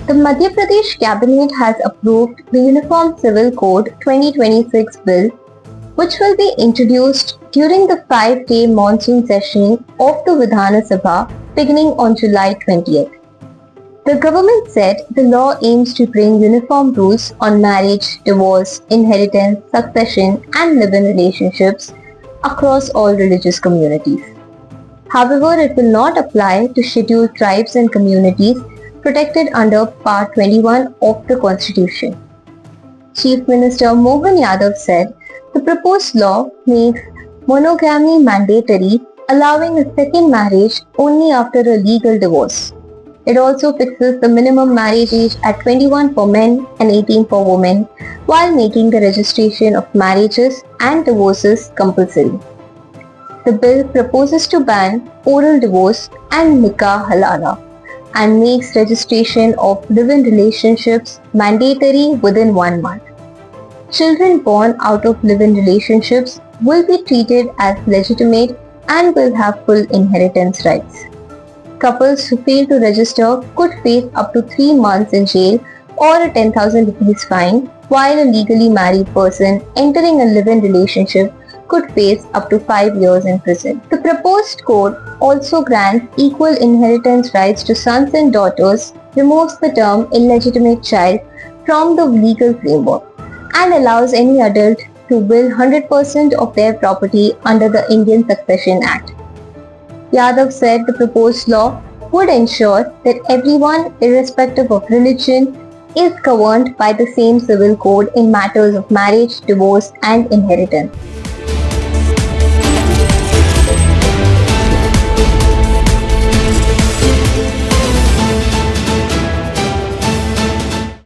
The Madhya Pradesh Cabinet has approved the Uniform Civil Code 2026 bill, which will be introduced during the 5-day monsoon session of the Vidhan Sabha beginning on July 20th. The government said the law aims to bring uniform rules on marriage, divorce, inheritance, succession and live-in relationships across all religious communities. However, it will not apply to scheduled tribes and communities protected under Part 21 of the Constitution. Chief Minister Mohan Yadav said the proposed law makes monogamy mandatory, allowing a second marriage only after a legal divorce. It also fixes the minimum marriage age at 21 for men and 18 for women, while making the registration of marriages and divorces compulsory. The bill proposes to ban oral divorce and nikah halala and makes registration of live-in relationships mandatory within 1 month. Children born out of live-in relationships will be treated as legitimate and will have full inheritance rights. Couples who fail to register could face up to 3 months in jail or a 10,000 rupees fine, while a legally married person entering a live-in relationship could face up to 5 years in prison. The proposed code also grants equal inheritance rights to sons and daughters, removes the term illegitimate child from the legal framework, and allows any adult to will 100% of their property under the Indian Succession Act. Yadav said the proposed law would ensure that everyone, irrespective of religion, is governed by the same civil code in matters of marriage, divorce, and inheritance.